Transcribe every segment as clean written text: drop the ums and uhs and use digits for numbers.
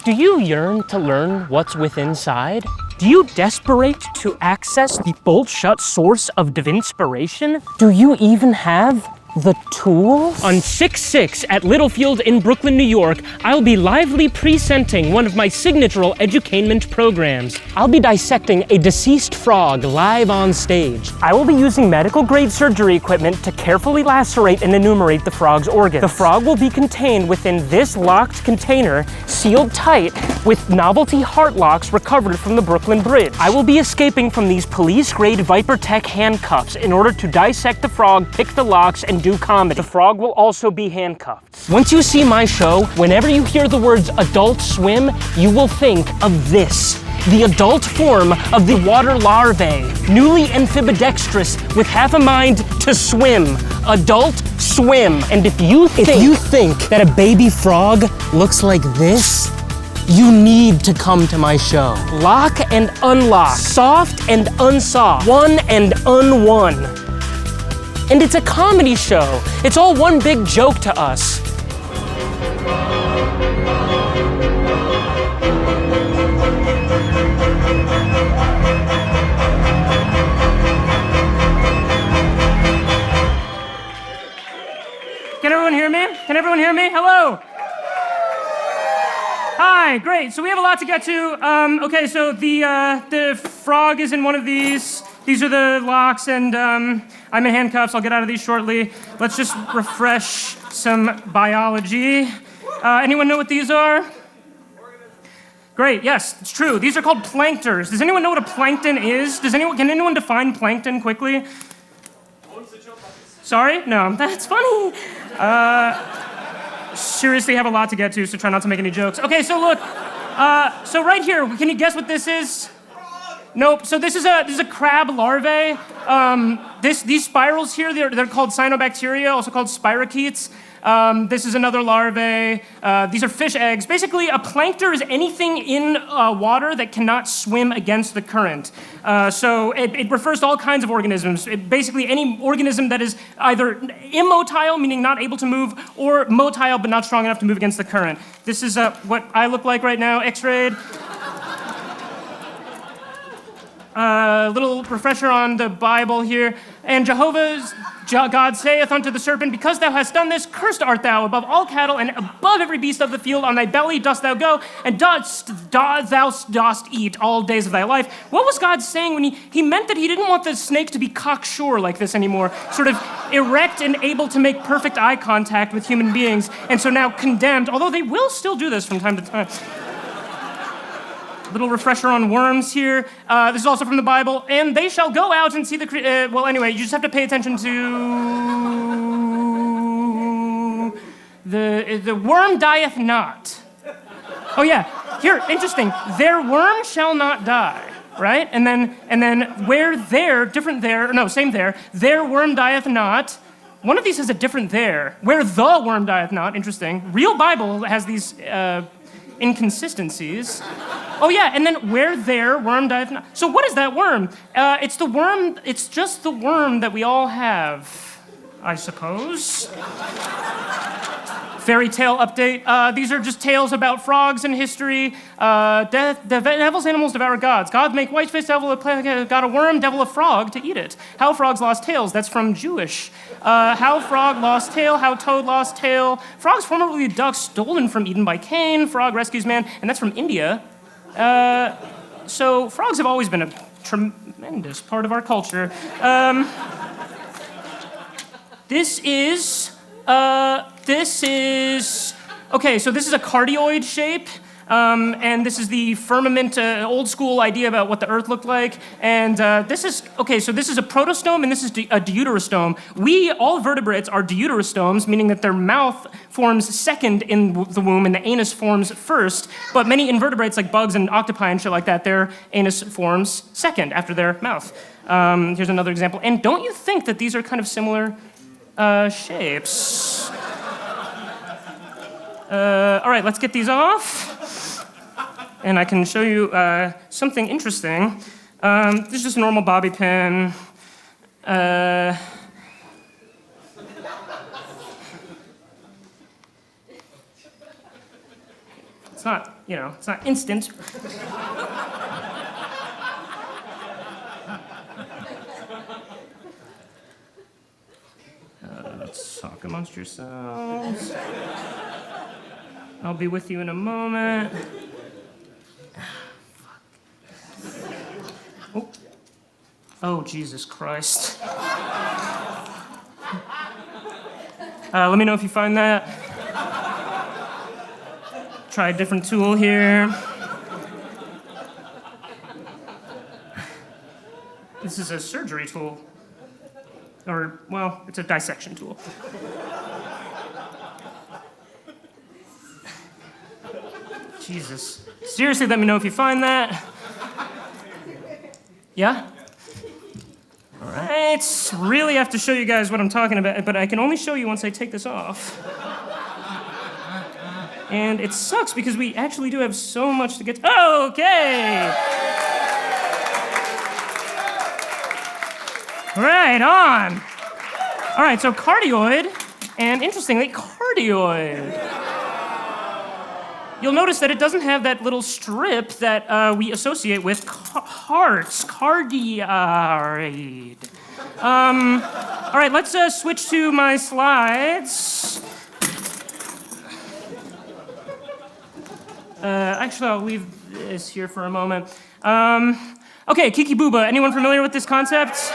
Do you yearn to learn what's within inside? Do you desperate to access the bolt-shut source of divinspiration? Do you even have the tools? On 6/6 at Littlefield in Brooklyn, New York, I'll be lively presenting one of my signature edutainment programs. I'll be dissecting a deceased frog live on stage. I will be using medical-grade surgery equipment to carefully lacerate and enumerate the frog's organs. The frog will be contained within this locked container, sealed tight, with novelty heart locks recovered from the Brooklyn Bridge. I will be escaping from these police-grade Viper Tech handcuffs in order to dissect the frog, pick the locks, and do comedy. The frog will also be handcuffed. Once you see my show, whenever you hear the words Adult Swim, you will think of this. The adult form of the water larvae, newly amphibidextrous with half a mind to swim. Adult Swim. And if you think that a baby frog looks like this, you need to come to my show. Lock and unlock, soft and unsoft, one and unone. And it's a comedy show. It's all one big joke to us. Can everyone hear me? Can everyone hear me? Hello. Hi, great. So we have a lot to get to. Okay, so the frog is in one of these. These are the locks, and I'm in handcuffs. I'll get out of these shortly. Let's just refresh some biology. Anyone know what these are? Great, yes, it's true. These are called plankters. Does anyone know what a plankton is? Can anyone define plankton quickly? Sorry? No, that's funny. Seriously have a lot to get to, so try not to make any jokes. Okay, so look. So right here, can you guess what this is? Nope. So this is a crab larvae. These spirals here, they're called cyanobacteria, also called spirochetes. This is another larvae. These are fish eggs. Basically, a plankton is anything in water that cannot swim against the current. So it refers to all kinds of organisms. Basically, any organism that is either immotile, meaning not able to move, or motile but not strong enough to move against the current. This is what I look like right now, x-rayed. Little refresher on the Bible here. And God saith unto the serpent, because thou hast done this, cursed art thou above all cattle, and above every beast of the field. On thy belly dost thou go, and thou dost eat all days of thy life. What was God saying when he meant that he didn't want the snake to be cocksure like this anymore, sort of erect and able to make perfect eye contact with human beings, and so now condemned, although they will still do this from time to time. Little refresher on worms here. This is also from the Bible. And they shall go out and see the... well, anyway, you just have to pay attention to... The worm dieth not. Oh, yeah. Here, interesting. Their worm shall not die, right? And then where there, different there... No, same there. Their worm dieth not. One of these has a different there. Where the worm dieth not. Interesting. Real Bible has these... inconsistencies. Oh yeah, and then where there, worm dieth not. So what is that worm? It's just the worm that we all have, I suppose. Fairy tale update. These are just tales about frogs in history. Devil's animals devour gods. God make white-faced devil got a worm, devil a frog to eat it. How frogs lost tails. That's from Jewish. How frog lost tail, how toad lost tail. Frogs formerly ducks stolen from Eden by Cain. Frog rescues man, and that's from India. So frogs have always been a tremendous part of our culture. This is, okay, so this is a cardioid shape. And this is the firmament, old school idea about what the Earth looked like. And this is a protostome and this is a deuterostome. All vertebrates are deuterostomes, meaning that their mouth forms second in the womb and the anus forms first. But many invertebrates, like bugs and octopi and shit like that, their anus forms second after their mouth. Here's another example. And don't you think that these are kind of similar shapes? All right, let's get these off. And I can show you something interesting. This is just a normal bobby pin. It's not, it's not instant. Let's talk amongst yourselves. I'll be with you in a moment. Oh, Jesus Christ. Let me know if you find that. Try a different tool here. This is a surgery tool. Or, well, it's a dissection tool. Jesus. Seriously, let me know if you find that. Yeah? All right. Really have to show you guys what I'm talking about, but I can only show you once I take this off. And it sucks because we actually do have so much to get to. Oh, okay. Right on. All right, so cardioid, and interestingly, cardioid. You'll notice that it doesn't have that little strip that we associate with hearts, cardioid. All right, let's switch to my slides. Actually, I'll leave this here for a moment. Okay, Kiki Booba, anyone familiar with this concept?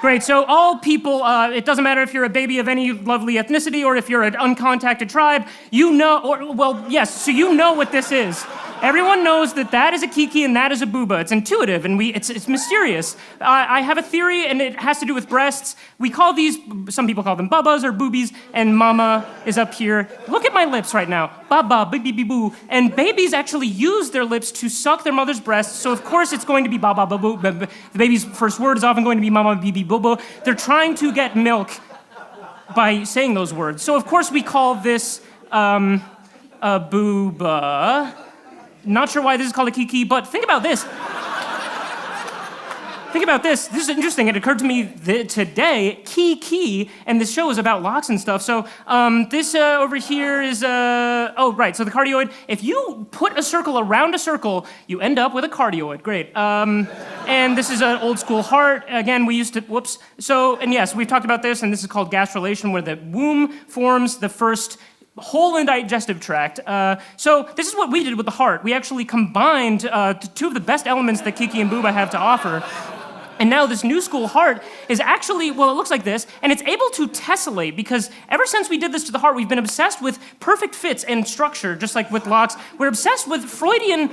Great, so all people, it doesn't matter if you're a baby of any lovely ethnicity or if you're an uncontacted tribe, you know, so you know what this is. Everyone knows that that is a Kiki and that is a Booba. It's intuitive and it's mysterious. I have a theory and it has to do with breasts. We call these, some people call them bubbas or boobies, and mama is up here. Look at my lips right now. Baba, bibi, boo. And babies actually use their lips to suck their mother's breasts, so of course it's going to be baba, boo. The baby's first word is often going to be mama, bibi, boo. They're trying to get milk by saying those words. So of course we call this a booba. Not sure why this is called a kiki, but think about this. Think about this. This is interesting. It occurred to me today, kiki, and this show is about locks and stuff. So this over here is, oh, right, so the cardioid. If you put a circle around a circle, you end up with a cardioid. Great. And this is an old school heart. Again, we used to, whoops. So, and yes, we've talked about this, and this is called gastrulation, where the womb forms the first whole and digestive tract. So this is what we did with the heart. We actually combined two of the best elements that Kiki and Booba have to offer. And now this new school heart is actually, well, it looks like this, and it's able to tessellate, because ever since we did this to the heart, we've been obsessed with perfect fits and structure, just like with locks. We're obsessed with Freudian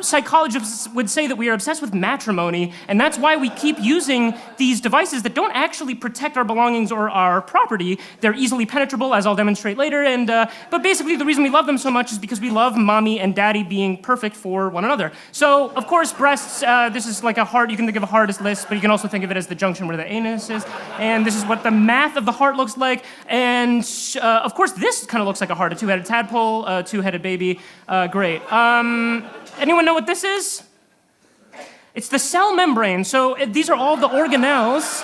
psychologists would say that we are obsessed with matrimony, and that's why we keep using these devices that don't actually protect our belongings or our property. They're easily penetrable, as I'll demonstrate later, and but basically the reason we love them so much is because we love mommy and daddy being perfect for one another. So, of course, breasts, this is like a heart. You can think of a heart as this, but you can also think of it as the junction where the anus is, and this is what the math of the heart looks like, and of course, this kind of looks like a heart, a two-headed tadpole, a two-headed baby. Great. Anyone know what this is? It's the cell membrane. So these are all the organelles.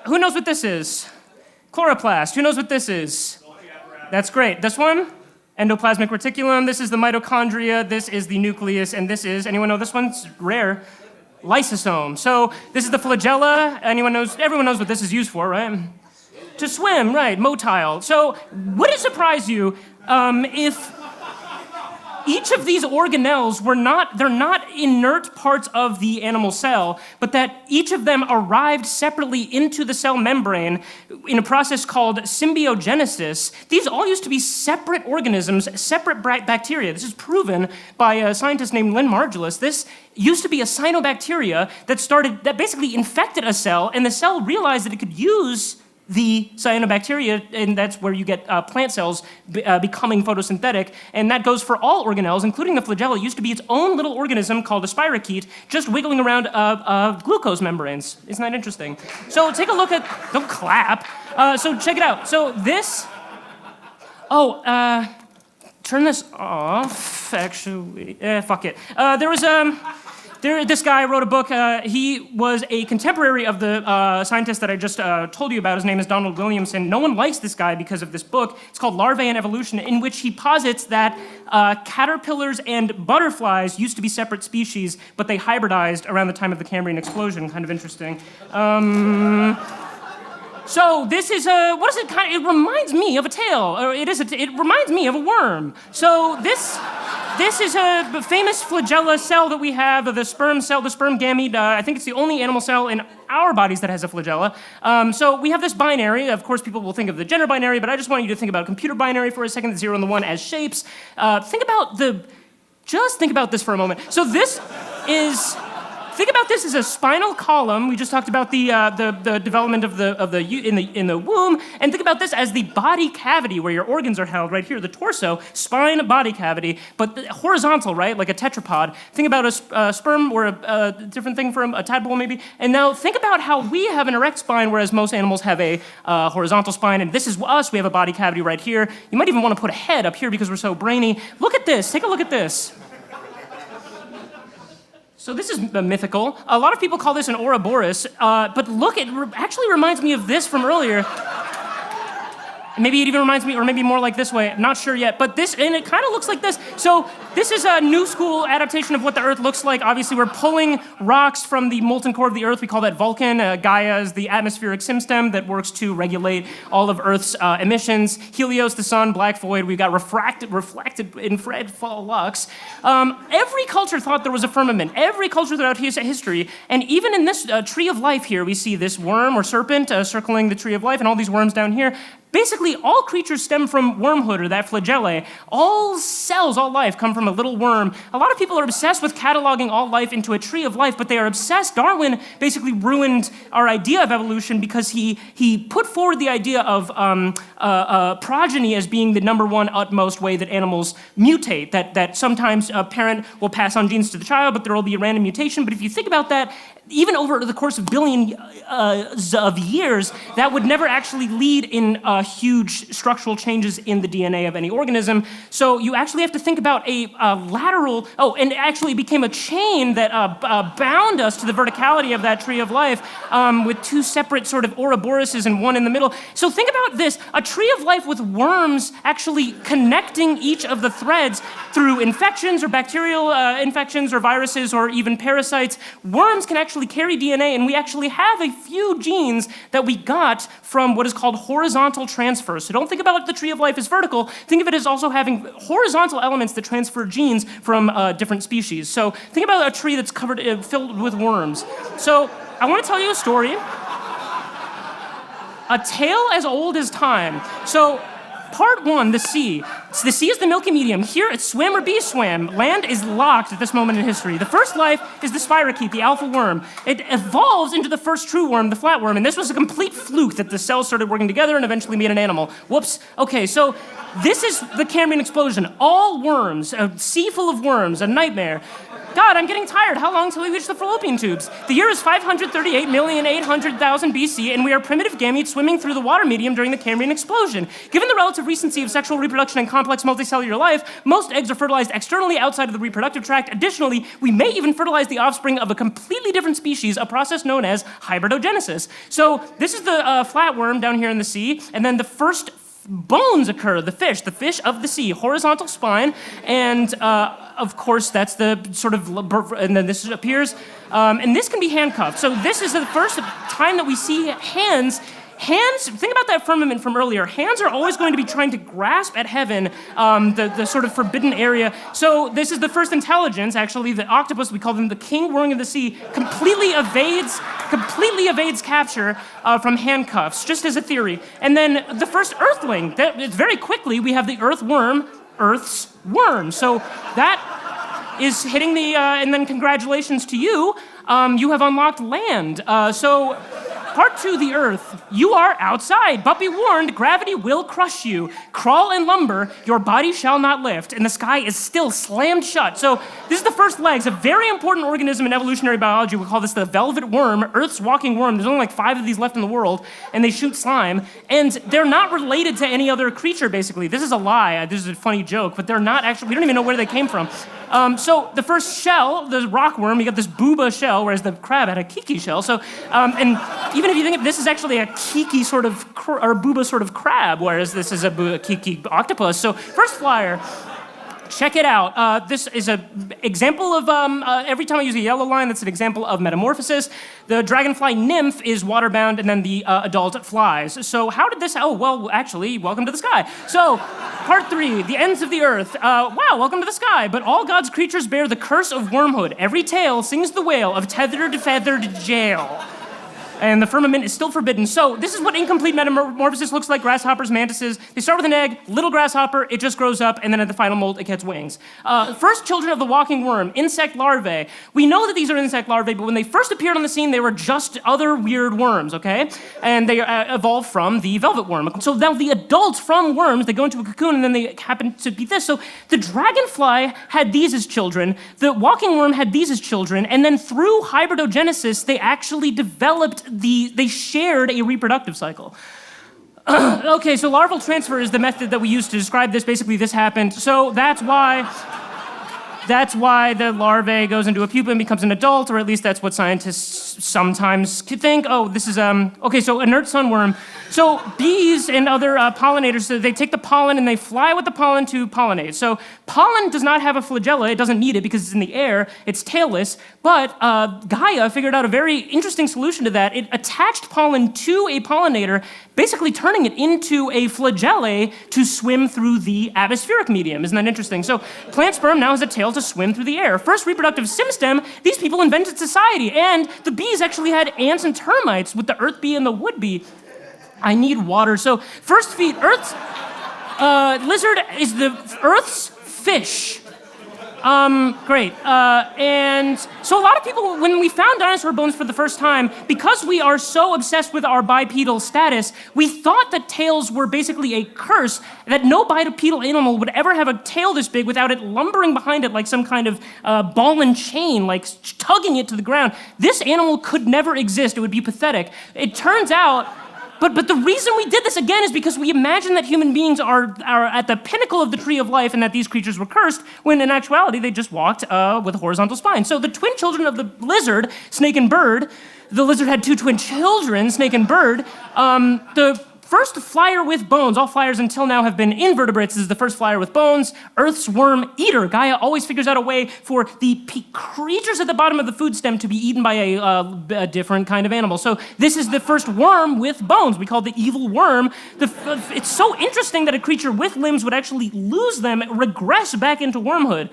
Who knows what this is? Chloroplast. Who knows what this is? That's great. This one? Endoplasmic reticulum. This is the mitochondria. This is the nucleus. And this is, anyone know this one's rare? Lysosome. So this is the flagella. Everyone knows what this is used for, right? To swim, right, motile. So would it surprise you if each of these organelles they're not inert parts of the animal cell, but that each of them arrived separately into the cell membrane in a process called symbiogenesis. These all used to be separate organisms, separate bacteria. This is proven by a scientist named Lynn Margulis. This used to be a cyanobacteria that basically infected a cell, and the cell realized that it could use the cyanobacteria, and that's where you get plant cells becoming photosynthetic, and that goes for all organelles, including the flagella. It used to be its own little organism called a spirochete, just wiggling around glucose membranes. Isn't that interesting? So take a look at, don't clap. So check it out. So this, turn this off, actually, fuck it. There was, This guy wrote a book. He was a contemporary of the scientist that I just told you about. His name is Donald Williamson. No one likes this guy because of this book. It's called Larvae and Evolution, in which he posits that caterpillars and butterflies used to be separate species, but they hybridized around the time of the Cambrian explosion. Kind of interesting. So this is what is it kind of? It reminds me of a tail, or it reminds me of a worm. So this is a famous flagella cell that we have, the sperm cell, the sperm gamete. I think it's the only animal cell in our bodies that has a flagella. So we have this binary. Of course, people will think of the gender binary, but I just want you to think about computer binary for a second, the 0 and the 1 as shapes. Think about this for a moment. So think about this as a spinal column. We just talked about the development in the womb, and think about this as the body cavity where your organs are held, right here, the torso, spine, body cavity, but horizontal, right, like a tetrapod. Think about a sperm or a different thing from a tadpole, maybe. And now think about how we have an erect spine, whereas most animals have a horizontal spine. And this is us. We have a body cavity right here. You might even want to put a head up here because we're so brainy. Look at this. Take a look at this. So this is mythical. A lot of people call this an Ouroboros, but look, it actually reminds me of this from earlier. Maybe it even reminds me, or maybe more like this way, I'm not sure yet, but and it kind of looks like this. So this is a new school adaptation of what the Earth looks like. Obviously, we're pulling rocks from the molten core of the Earth. We call that Vulcan. Gaia is the atmospheric system that works to regulate all of Earth's emissions. Helios, the sun, black void. We've got reflected infrared flux. Every culture thought there was a firmament. Every culture throughout history, and even in this tree of life here, we see this worm or serpent circling the tree of life, and all these worms down here. Basically, all creatures stem from wormhood, or that flagellae. All cells, all life, come from a little worm. A lot of people are obsessed with cataloging all life into a tree of life, but they are obsessed. Darwin basically ruined our idea of evolution because he put forward the idea of progeny as being the number one utmost way that animals mutate, that sometimes a parent will pass on genes to the child, but there will be a random mutation. But if you think about that, even over the course of billions of years, that would never actually lead in huge structural changes in the DNA of any organism. So you actually have to think about a lateral, and it actually became a chain that bound us to the verticality of that tree of life with two separate sort of Ouroboroses and one in the middle. So think about this, a tree of life with worms actually connecting each of the threads through infections or bacterial infections or viruses or even parasites. Worms can actually carry DNA, and we actually have a few genes that we got from what is called horizontal transfer. So don't think about the tree of life as vertical. Think of it as also having horizontal elements that transfer genes from different species. So think about a tree that's filled with worms. So I want to tell you a story. A tale as old as time. So part one, the sea. So the sea is the milky medium. Here, it's swim or be swam. Land is locked at this moment in history. The first life is the spirochete, the alpha worm. It evolves into the first true worm, the flatworm, and this was a complete fluke that the cells started working together and eventually made an animal. Whoops. Okay, so this is the Cambrian explosion. All worms, a sea full of worms, a nightmare. God, I'm getting tired. How long till we reach the fallopian tubes? The year is 538,800,000 BC, and we are primitive gametes swimming through the water medium during the Cambrian explosion. Given the relative recency of sexual reproduction and complex multicellular life, most eggs are fertilized externally outside of the reproductive tract. Additionally, we may even fertilize the offspring of a completely different species, a process known as hybridogenesis. So this is the flatworm down here in the sea, and then the first bones occur, the fish of the sea, horizontal spine, and of course that's the sort of, and then this appears, and this can be handcuffed. So this is the first time that we see hands, think about that firmament from earlier. Hands are always going to be trying to grasp at heaven, the sort of forbidden area. So this is the first intelligence, actually. The octopus, we call them the king worm of the sea, completely evades capture from handcuffs, just as a theory. And then the first earthling, very quickly, we have the earthworm, Earth's worm. So that is hitting and then congratulations to you, you have unlocked land. So part two, the Earth. You are outside, but be warned, gravity will crush you. Crawl and lumber, your body shall not lift, and the sky is still slammed shut. So this is the first legs, a very important organism in evolutionary biology. We call this the velvet worm, Earth's walking worm. There's only like 5 of these left in the world, and they shoot slime, and they're not related to any other creature, basically. This is a lie. This is a funny joke, but they're not actually, we don't even know where they came from. So the first shell, the rockworm, you got this booba shell, whereas the crab had a kiki shell. So, and even if you think of this is actually a kiki sort of, or booba sort of crab, whereas this is a kiki octopus. So first flyer, check it out. This is an example of, every time I use a yellow line, that's an example of metamorphosis. The dragonfly nymph is waterbound, and then the adult flies. So how did this, oh, well, actually, welcome to the sky. So, part 3, the ends of the earth. Wow, welcome to the sky. But all God's creatures bear the curse of wormhood. Every tale sings the wail of tethered, feathered jail. And the firmament is still forbidden. So this is what incomplete metamorphosis looks like, grasshoppers, mantises. They start with an egg, little grasshopper, it just grows up, and then at the final molt, it gets wings. First children of the walking worm, insect larvae. We know that these are insect larvae, but when they first appeared on the scene, they were just other weird worms, okay? And they evolved from the velvet worm. So now the adults from worms, they go into a cocoon, and then they happen to be this. So the dragonfly had these as children, the walking worm had these as children, and then through hybridogenesis, they actually developed they shared a reproductive cycle. Okay, so larval transfer is the method that we use to describe this. Basically, this happened. So that's why the larvae goes into a pupa and becomes an adult, or at least that's what scientists sometimes think. Oh, this is, okay, so inert sunworm. So bees and other pollinators, so they take the pollen and they fly with the pollen to pollinate. So pollen does not have a flagella. It doesn't need it because it's in the air. It's tailless. But Gaia figured out a very interesting solution to that. It attached pollen to a pollinator, basically turning it into a flagellae to swim through the atmospheric medium. Isn't that interesting? So plant sperm now has a tail to swim through the air. First reproductive stem, these people invented society. And the bees actually had ants and termites with the earth bee and the wood bee. I need water. So first feed, Earth's lizard is the Earth's fish. Great. And so a lot of people, when we found dinosaur bones for the first time, because we are so obsessed with our bipedal status, we thought that tails were basically a curse, that no bipedal animal would ever have a tail this big without it lumbering behind it like some kind of ball and chain, like tugging it to the ground. This animal could never exist. It would be pathetic. It turns out, But the reason we did this, again, is because we imagine that human beings are at the pinnacle of the tree of life and that these creatures were cursed, when in actuality they just walked with a horizontal spine. So the twin children of the lizard, snake and bird, the lizard had 2 twin children, snake and bird. The first flyer with bones, all flyers until now have been invertebrates. This is the first flyer with bones. Earth's worm eater. Gaia always figures out a way for the creatures at the bottom of the food stem to be eaten by a different kind of animal. So this is the first worm with bones. We call it the evil worm. It's so interesting that a creature with limbs would actually lose them, regress back into wormhood.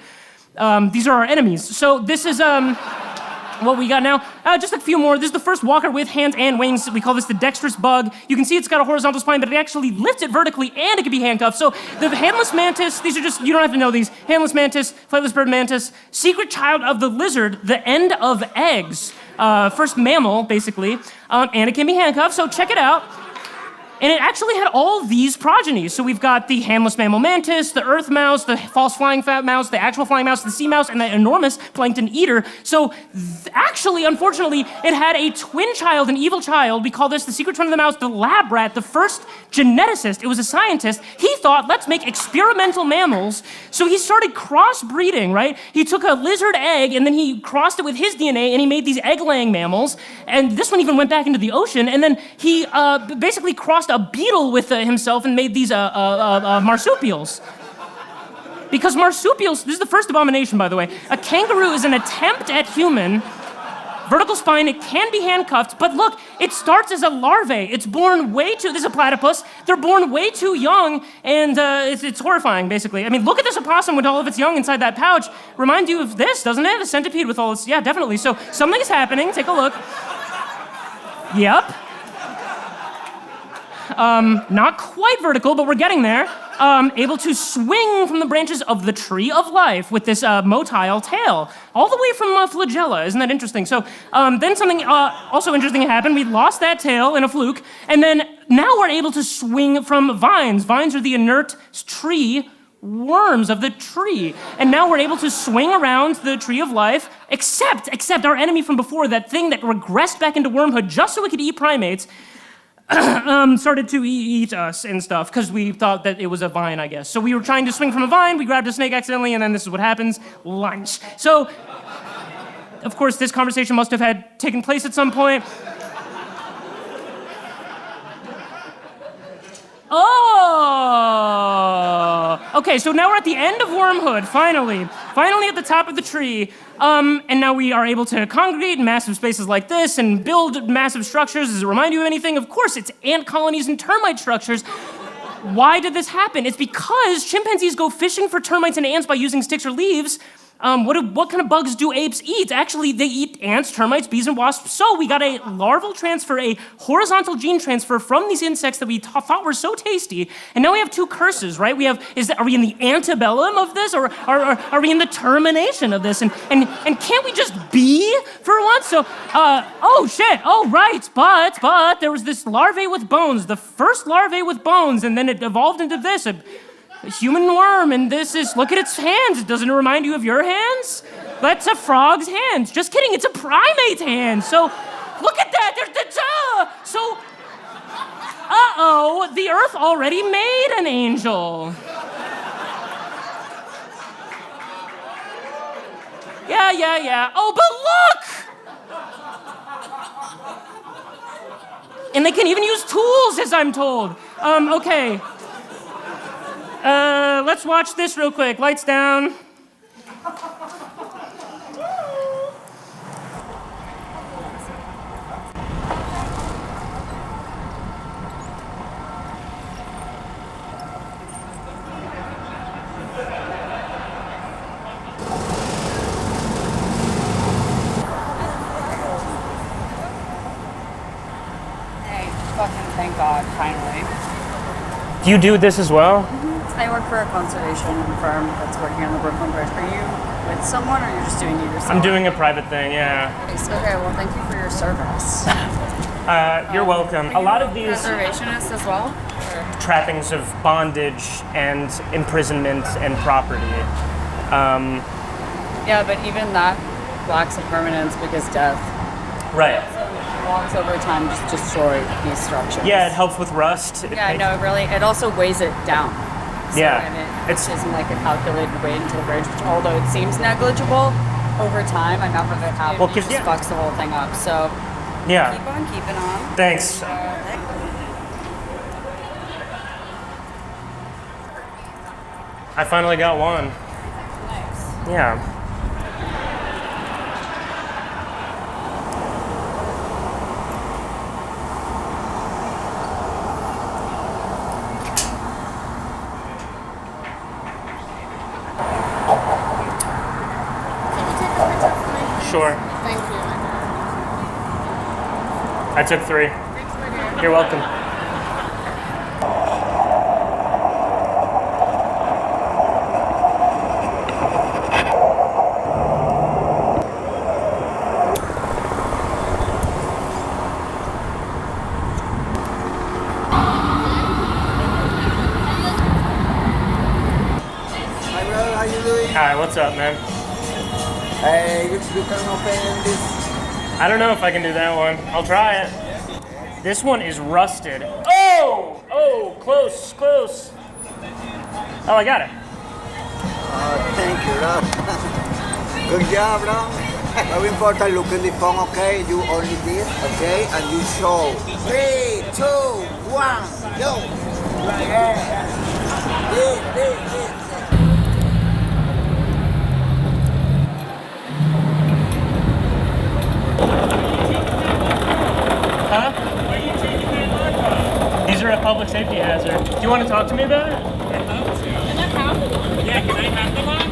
These are our enemies. So this is what we got now. Just a few more. This is the first walker with hands and wings. We call this the dexterous bug. You can see it's got a horizontal spine, but it actually lifts it vertically, and it can be handcuffed. So the handless mantis, these are just, you don't have to know these. Handless mantis, flightless bird mantis, secret child of the lizard, the end of eggs. First mammal, basically. And it can be handcuffed, so check it out. And it actually had all these progenies. So we've got the handless mammal mantis, the earth mouse, the false flying fat mouse, the actual flying mouse, the sea mouse, and the enormous plankton eater. So actually, unfortunately, it had a twin child, an evil child. We call this the secret twin of the mouse, the lab rat, the first geneticist. It was a scientist. He thought, let's make experimental mammals. So he started crossbreeding, right? He took a lizard egg, and then he crossed it with his DNA, and he made these egg-laying mammals. And this one even went back into the ocean. And then he basically crossed a beetle with himself and made these marsupials. Because marsupials, this is the first abomination, by the way. A kangaroo is an attempt at human. Vertical spine, it can be handcuffed, but look, it starts as a larvae. It's born way too, this is a platypus. They're born way too young, and it's horrifying, basically. I mean, look at this opossum with all of its young inside that pouch. Remind you of this, doesn't it? A centipede with all its, yeah, definitely. So something is happening, take a look. Yep. Not quite vertical, but we're getting there. Able to swing from the branches of the tree of life with this motile tail, all the way from flagella. Isn't that interesting? So then something also interesting happened. We lost that tail in a fluke, and then now we're able to swing from vines. Vines are the inert tree worms of the tree. And now we're able to swing around the tree of life, except our enemy from before, that thing that regressed back into wormhood just so it could eat primates. started to eat us and stuff because we thought that it was a vine, I guess. So we were trying to swing from a vine, we grabbed a snake accidentally, and then this is what happens, lunch. So, of course, this conversation must have had taken place at some point. Oh! Okay, so now we're at the end of Wormhood, finally. Finally at the top of the tree. And now we are able to congregate in massive spaces like this and build massive structures. Does it remind you of anything? Of course, it's ant colonies and termite structures. Why did this happen? It's because chimpanzees go fishing for termites and ants by using sticks or leaves. What kind of bugs do apes eat? Actually, they eat ants, termites, bees, and wasps. So we got a larval transfer, a horizontal gene transfer from these insects that we thought were so tasty. And now we have two curses, right? Are we in the antebellum of this, or are we in the termination of this? And can't we just be for once? So, oh shit, oh right, but there was this larvae with bones, the first larvae with bones, and then it evolved into this. A human worm, and this is, look at its hands. Doesn't it remind you of your hands? That's a frog's hands. Just kidding, it's a primate's hand. So, look at that, there's the So, the earth already made an angel. Yeah. Oh, but look! And they can even use tools, as I'm told. Okay. Let's watch this real quick. Lights down. Hey, fucking thank God, finally. Do you do this as well? I work for a conservation firm that's working on the Brooklyn Bridge. Are you with someone, or you're just doing it yourself? I'm doing a private thing, yeah. Okay, well, thank you for your service. You're welcome. A lot of these Conservationists as well? trappings of bondage and imprisonment and property. Yeah, but even that lacks a permanence because death. Right. Walks over time just destroy these structures. Yeah, it helps with rust. It also weighs it down. So, Yeah, and it isn't like a calculated weight into the bridge, which, although it seems negligible, over time, enough of it happens, Well, it just fucks the whole thing up. So Yeah. keep on keeping on. Thanks. I finally got one. Nice. Yeah. Sure. Thank you. I took 3. Thanks, my dear. You're welcome. Hi brother, how you doing? Hi, what's up, man? Hey, you can open this. I don't know if I can do that one. I'll try it. This one is rusted. Oh! Oh, close. Oh, I got it. Thank you, bro. Good job, bro. Very important, look in the phone, okay? You only this, okay? And you show. 3, 2, 1, go! Yeah. This. Huh? These are a public safety hazard. Do you want to talk to me about it? Yeah, can I have the lock?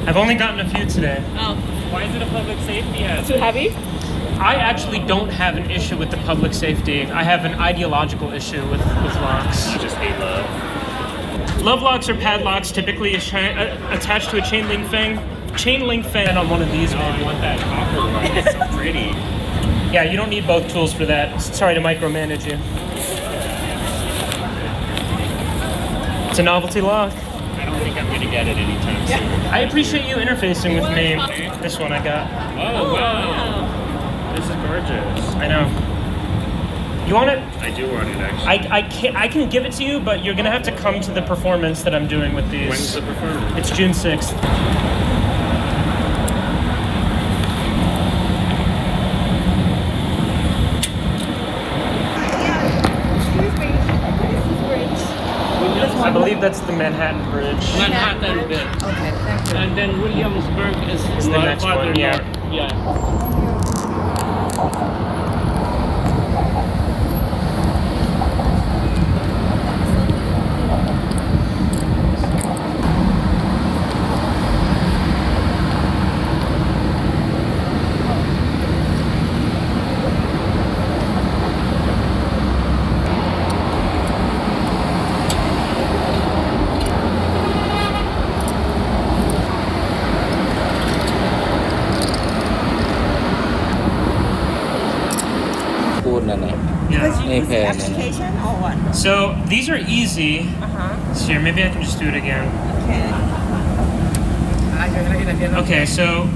I've only gotten a few today. Oh. Why is it a public safety hazard? Too heavy? I actually don't have an issue with the public safety. I have an ideological issue with locks. You just hate love. Love locks are padlocks, typically attached to a chain link thing. And on one of these, I maybe. want that copper one. It's so pretty. Yeah, you don't need both tools for that. Sorry to micromanage you. It's a novelty lock. I don't think I'm gonna get it anytime soon. I appreciate you interfacing with me. This one I got. Oh wow. This is gorgeous. I know. You want it? I do want it actually. I can give it to you, but you're gonna have to come to the performance that I'm doing with these. When's the performance? It's June 6th. I believe that's the Manhattan Bridge. Manhattan Bridge. Okay, thank you. And then Williamsburg is the next farther one, yeah. north. Yeah. Yeah. Application or what? So these are easy. So here, maybe I can just do it again. Okay, so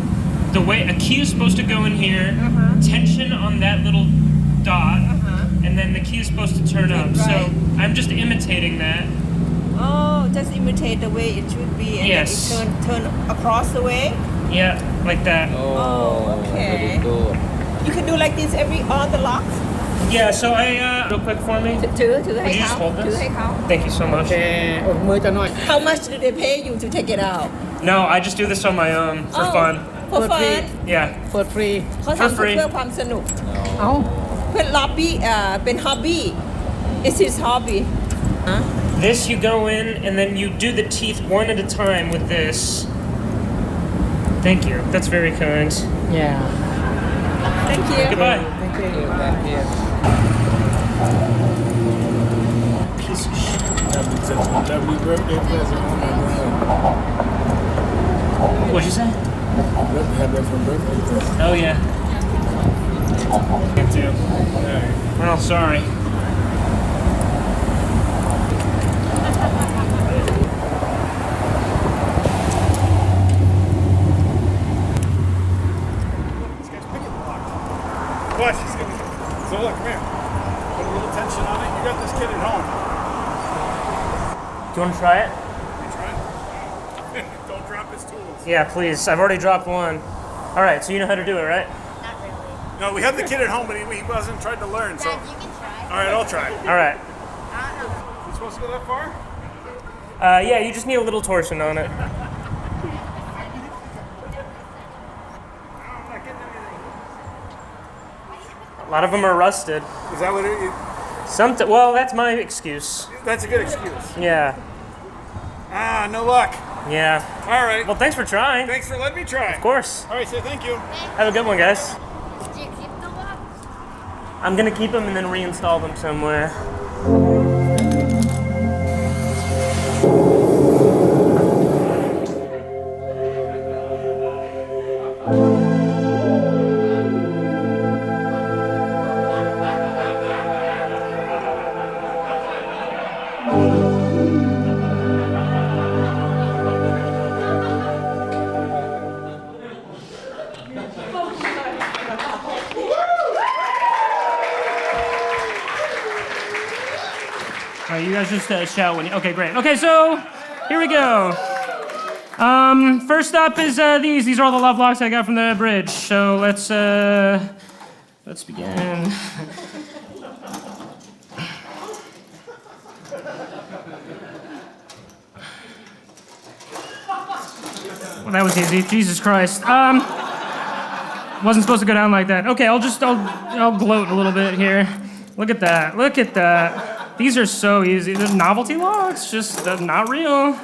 the way a key is supposed to go in here, tension on that little dot, and then the key is supposed to turn up. So I'm just imitating that. Oh, just imitate the way it should be, and Yes. then it turn across the way. Yeah, like that. Oh, okay. You can do like this all the locks. Yeah, so I, real quick for me. Would you just hold this? Thank you so much. How much do they pay you to take it out? No, I just do this on my own for fun. For fun. Yeah. เขา For ทำ free. เพื่อความสนุกเป็นล็อบบี้เป็น hobby. It's his hobby. This you go in and then you do the teeth one at a time with this. Thank you. That's very kind. Thank you. Goodbye. Piece of shit. Happy birthday present on my What'd you say? Happy birthday present. Oh yeah. Me too. Well, sorry. What? She's gonna. So look, come here. Put a little tension on it. You got this kid at home. Do you want to try it? You trying? Don't drop his tools. Yeah, please. I've already dropped one. All right, so you know how to do it, right? Not really. No, we have the kid at home, but he wasn't trying to learn. So. Dad, you can try. All right, I'll try. All right. You supposed to go that far? Yeah, you just need a little torsion on it. No, I'm not getting anything. A lot of them are rusted. Is that what it is? Well, that's my excuse. That's a good excuse. Yeah. Ah, no luck. Yeah. All right. Well, thanks for trying. Thanks for letting me try. Of course. All right, say thank you. Have a good one, guys. Did you keep the box? I'm gonna keep them and then reinstall them somewhere. All right, you guys just shout when you. Okay, great. Okay, so here we go. First up is these. These are all the love locks I got from the bridge. So let's begin. Well, that was easy. Jesus Christ. Wasn't supposed to go down like that. Okay, I'll gloat a little bit here. Look at that. Look at that. These are so easy. They're novelty locks, just not real.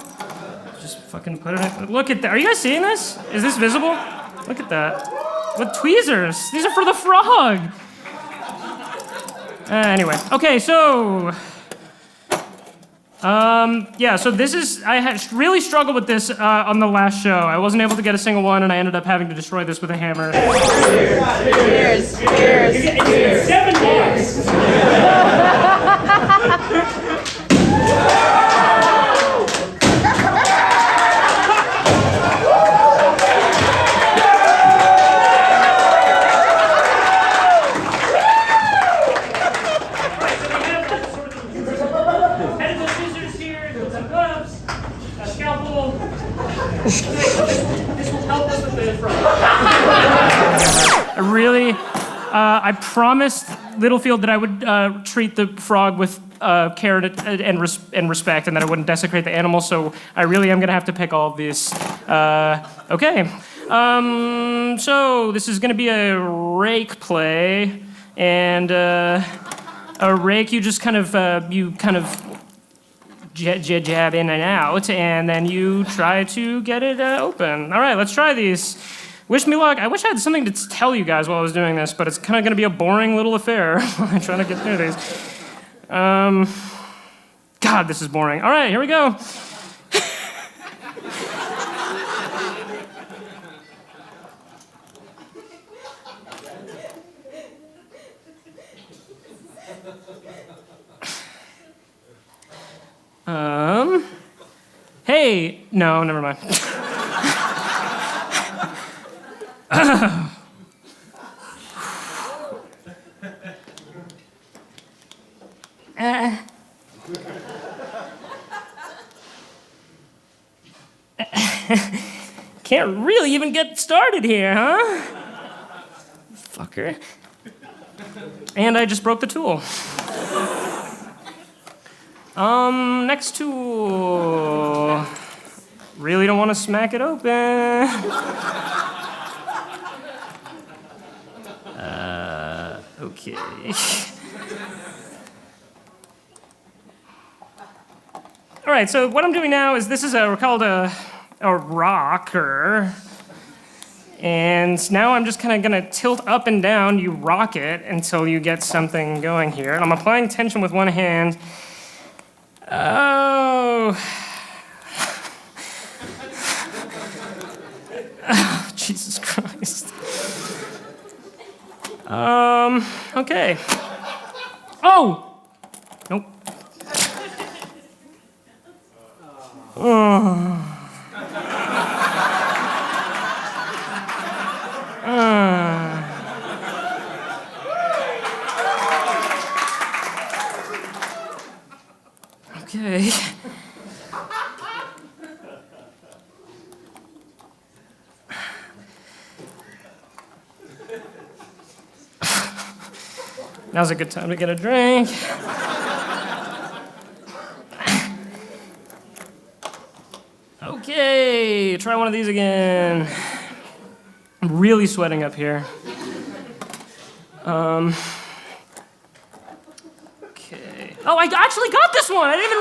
Just fucking put it in. Look at that. Are you guys seeing this? Is this visible? Look at that. With tweezers. These are for the frog. Anyway. Okay, so. Yeah, so this is, I had really struggled with this on the last show. I wasn't able to get a single one, and I ended up having to destroy this with a hammer. Cheers. Cheers. It's 7 bucks. This will help us with the frog. I promised Littlefield that I would treat the frog with care and respect, and that I wouldn't desecrate the animal, so I really am gonna have to pick all of these. Okay. So this is gonna be a rake play, and a rake you just kind of jab in and out, and then you try to get it open. All right, let's try these. Wish me luck. I wish I had something to tell you guys while I was doing this, but it's kind of going to be a boring little affair. I'm trying to get through these. God, this is boring. All right, here we go. Hey, no, never mind. Can't really even get started here, huh? Fucker. And I just broke the tool. Next tool. Really don't want to smack it open. Okay. All right, so what I'm doing now is this is called a rocker. And now I'm just kind of gonna tilt up and down, you rock it until you get something going here. And I'm applying tension with one hand. Oh, Jesus Christ. Okay. Oh! Nope. Okay. Now's a good time to get a drink. Okay, try one of these again. I'm really sweating up here. Okay. Oh, I actually got this one. I didn't even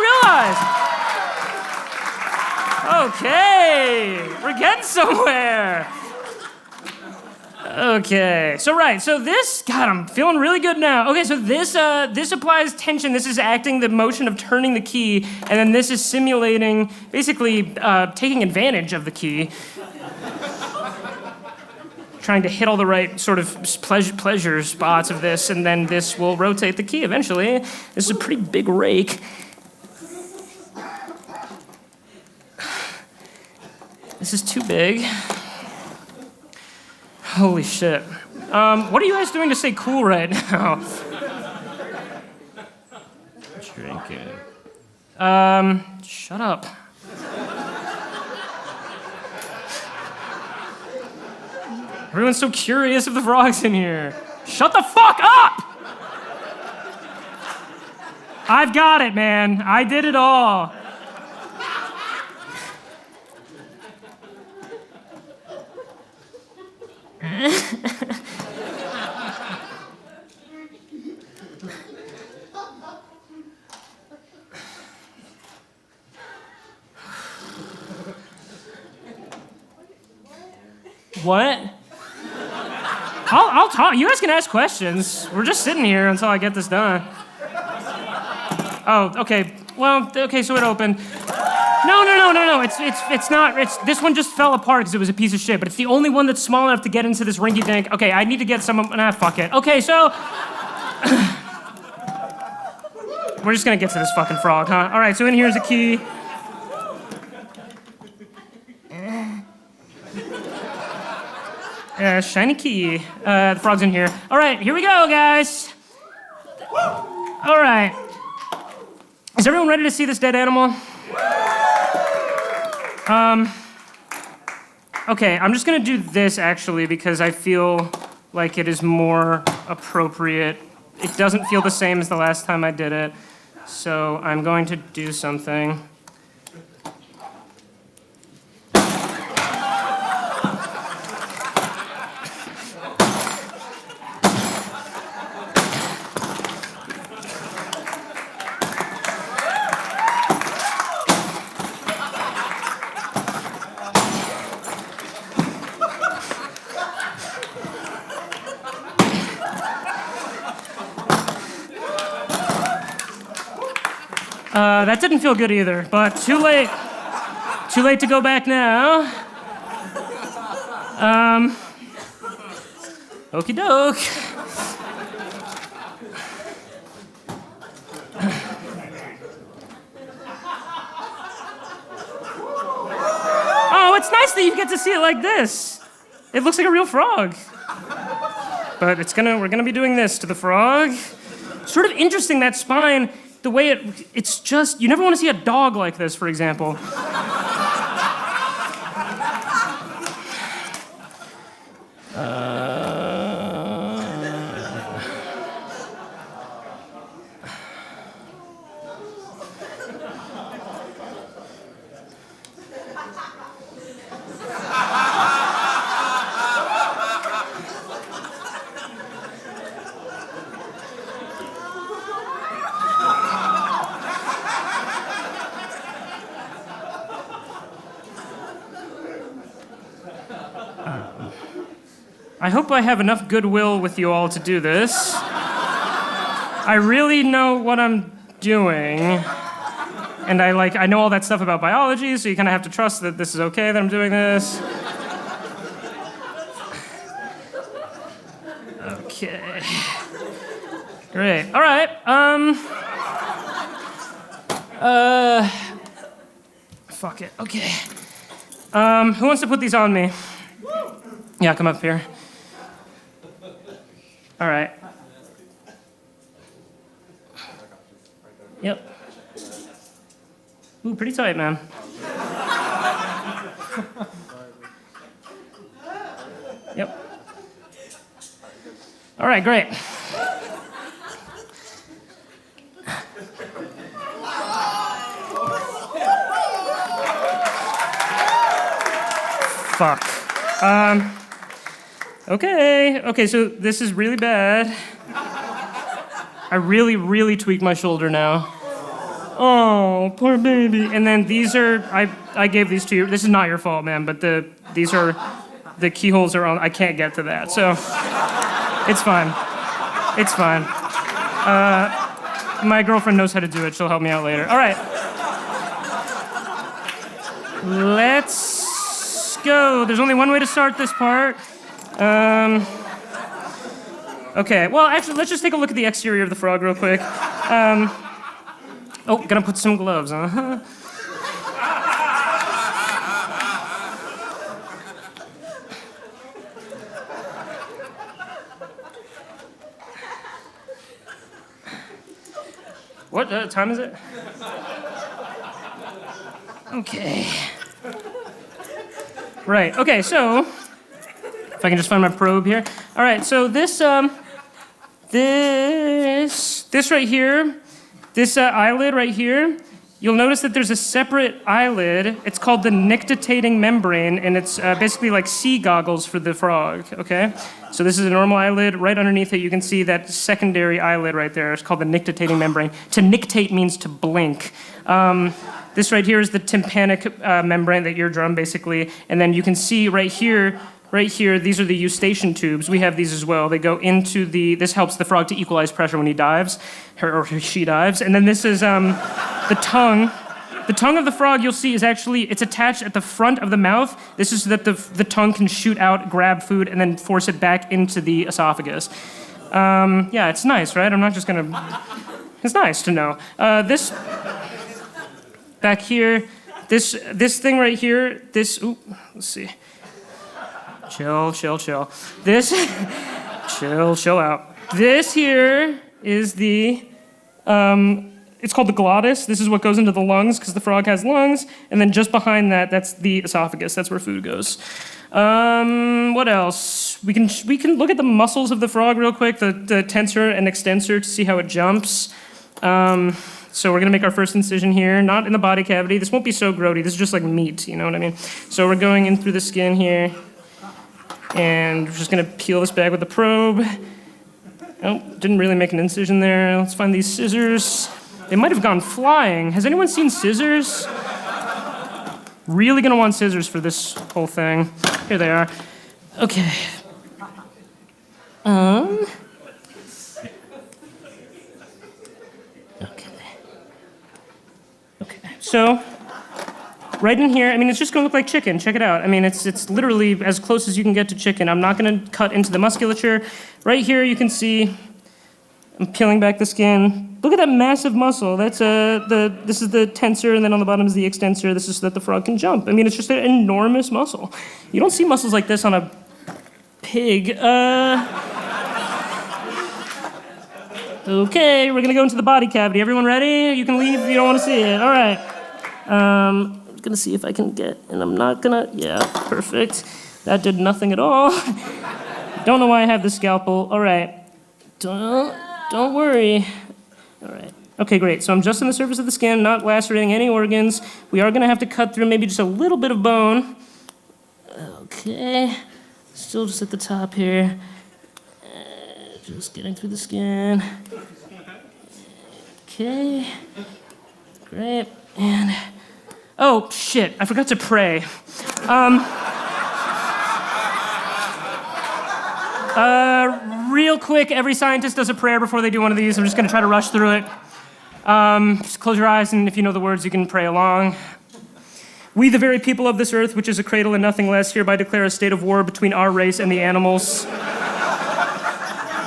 realize. Okay, we're getting somewhere. Okay, so this, God, I'm feeling really good now. Okay, so this applies tension. This is acting the motion of turning the key, and then this is simulating, basically taking advantage of the key. Trying to hit all the right sort of pleasure spots of this, and then this will rotate the key eventually. This is a pretty big rake. This is too big. Holy shit. What are you guys doing to stay cool right now? Drinking. Shut up. Everyone's so curious if the frog's in here. Shut the fuck up! I've got it, man. I did it all. What? I'll talk. You guys can ask questions. We're just sitting here until I get this done. Oh, okay. Well, okay, so it opened. No. It's not. This one just fell apart because it was a piece of shit, but it's the only one that's small enough to get into this rinky dink. Okay, I need to get some. Nah, fuck it. Okay, so. We're just gonna get to this fucking frog, huh? All right, so in here's a key. Shiny key. The frog's in here. All right, here we go, guys. All right. Is everyone ready to see this dead animal? Okay, I'm just gonna do this actually because I feel like it is more appropriate. It doesn't feel the same as the last time I did it. So I'm going to do something. That didn't feel good either, but too late. Too late to go back now. Okie doke. Oh, it's nice that you get to see it like this. It looks like a real frog. But we're gonna be doing this to the frog. Sort of interesting, that spine. The way it's just, you never want to see a dog like this, for example. I hope I have enough goodwill with you all to do this. I really know what I'm doing. And I know all that stuff about biology, so you kind of have to trust that this is okay that I'm doing this. Okay. Great. All right. Fuck it. Okay. Who wants to put these on me? Yeah, come up here. All right. Yep. Ooh, pretty tight, man. Yep. All right, great. Fuck. Okay, so this is really bad. I really tweaked my shoulder now. Oh, poor baby. And then these are, I gave these to you. This is not your fault, man, but the keyholes are on, I can't get to that, so it's fine. It's fine. My girlfriend knows how to do it. She'll help me out later. All right. Let's go. There's only one way to start this part. Okay, well, actually, let's just take a look at the exterior of the frog real quick. Gonna put some gloves on. What time is it? Okay. Right, okay, so, if I can just find my probe here. All right, so this right here, this eyelid right here, you'll notice that there's a separate eyelid. It's called the nictitating membrane, and it's basically like sea goggles for the frog, okay? So this is a normal eyelid. Right underneath it, you can see that secondary eyelid right there. It's called the nictitating membrane. To nictate means to blink. This right here is the tympanic membrane, the eardrum, basically. And then you can see right here, these are the eustachian tubes. We have these as well. They go into this helps the frog to equalize pressure when he dives, or she dives. And then this is the tongue. The tongue of the frog, you'll see, is actually, it's attached at the front of the mouth. This is so that the tongue can shoot out, grab food, and then force it back into the esophagus. Yeah, it's nice, right? I'm not just gonna, it's nice to know. This, back here, this thing right here, let's see. Chill. This, chill out. This here is the it's called the glottis. This is what goes into the lungs because the frog has lungs. And then just behind that, that's the esophagus. That's where food goes. What else? We can look at the muscles of the frog real quick, the tensor and extensor, to see how it jumps. So we're gonna make our first incision here, not in the body cavity. This won't be so grody. This is just like meat, you know what I mean? So we're going in through the skin here, and we're just gonna peel this back with the probe. Oh, didn't really make an incision there. Let's find these scissors. They might have gone flying. Has anyone seen scissors? Really gonna want scissors for this whole thing. Here they are. Okay. Okay. So, right in here, I mean, it's just gonna look like chicken. Check it out. I mean, it's literally as close as you can get to chicken. I'm not gonna cut into the musculature. Right here, you can see, I'm peeling back the skin. Look at that massive muscle. That's this is the tensor, and then on the bottom is the extensor. This is so that the frog can jump. I mean, it's just an enormous muscle. You don't see muscles like this on a pig. Okay, we're gonna go into the body cavity. Everyone ready? You can leave if you don't want to see it. All right. I'm gonna see if I can get, and I'm not gonna. Yeah, perfect. That did nothing at all. Don't know why I have the scalpel. All right. Don't worry. All right. Okay, great. So I'm just on the surface of the skin, not lacerating any organs. We are gonna have to cut through maybe just a little bit of bone. Okay. Still just at the top here. Just getting through the skin. Okay. Great. And oh shit, I forgot to pray. Real quick, every scientist does a prayer before they do one of these. I'm just gonna try to rush through it. Just close your eyes, and if you know the words, you can pray along. We, the very people of this earth, which is a cradle and nothing less, hereby declare a state of war between our race and the animals.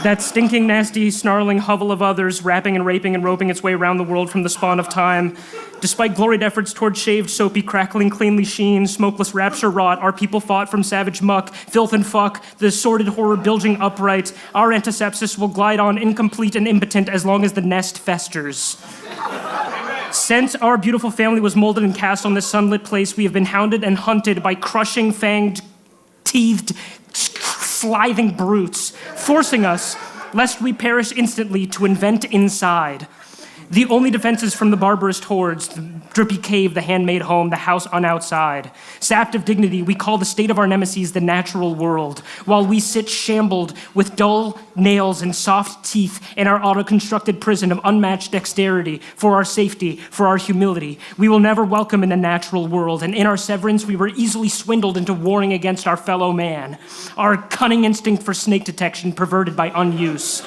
That stinking, nasty, snarling hovel of others, rapping and raping and roping its way around the world from the spawn of time. Despite gloried efforts toward shaved, soapy, crackling, cleanly sheen, smokeless rapture wrought, our people fought from savage muck, filth and fuck, the sordid horror bilging upright. Our antisepsis will glide on incomplete and impotent as long as the nest festers. Since our beautiful family was molded and cast on this sunlit place, we have been hounded and hunted by crushing, fanged, teethed, slithing brutes, forcing us, lest we perish instantly, to invent inside. The only defenses from the barbarous hordes, the drippy cave, the handmade home, the house on outside. Sapped of dignity, we call the state of our nemesis the natural world, while we sit shambled with dull nails and soft teeth in our auto-constructed prison of unmatched dexterity, for our safety, for our humility. We will never welcome in the natural world, and in our severance we were easily swindled into warring against our fellow man. Our cunning instinct for snake detection perverted by unuse.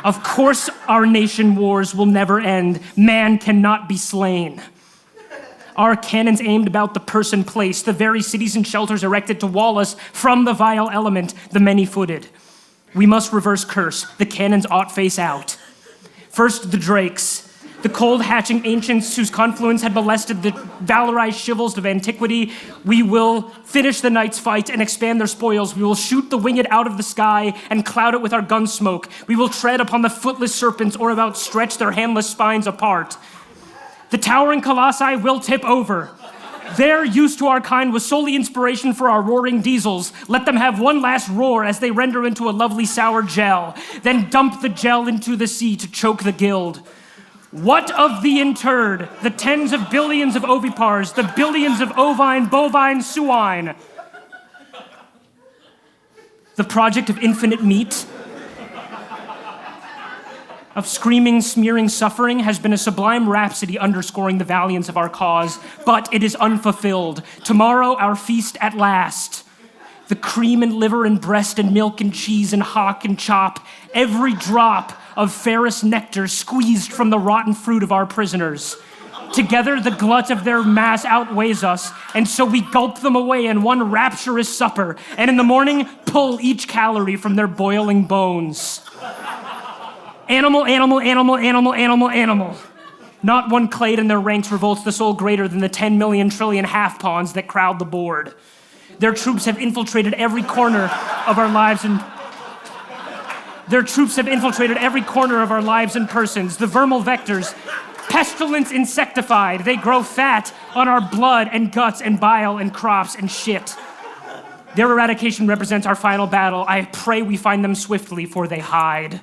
Of course, our nation wars will never end. Man cannot be slain. Our cannons aimed about the person place, the very cities and shelters erected to wall us from the vile element, the many-footed. We must reverse curse. The cannons ought face out. First, the drakes, the cold-hatching ancients whose confluence had molested the valorized chivalries of antiquity. We will finish the night's fight and expand their spoils. We will shoot the winged out of the sky and cloud it with our gun smoke. We will tread upon the footless serpents or about stretch their handless spines apart. The towering colossi will tip over. Their use to our kind was solely inspiration for our roaring diesels. Let them have one last roar as they render into a lovely sour gel, then dump the gel into the sea to choke the guild. What of the interred, the tens of billions of ovipars, the billions of ovine, bovine, suine? The project of infinite meat, of screaming, smearing suffering has been a sublime rhapsody underscoring the valiance of our cause, but it is unfulfilled. Tomorrow, our feast at last. The cream and liver and breast and milk and cheese and hock and chop, every drop of fairest nectar squeezed from the rotten fruit of our prisoners. Together, the glut of their mass outweighs us, and so we gulp them away in one rapturous supper, and in the morning, pull each calorie from their boiling bones. Animal, animal, animal, animal, animal, animal. Not one clade in their ranks revolts the soul greater than the 10 million trillion half-pawns that crowd the board. Their troops have infiltrated every corner of our lives and Their troops have infiltrated every corner of our lives and persons. The vermal vectors, pestilence insectified. They grow fat on our blood and guts and bile and crops and shit. Their eradication represents our final battle. I pray we find them swiftly, for they hide.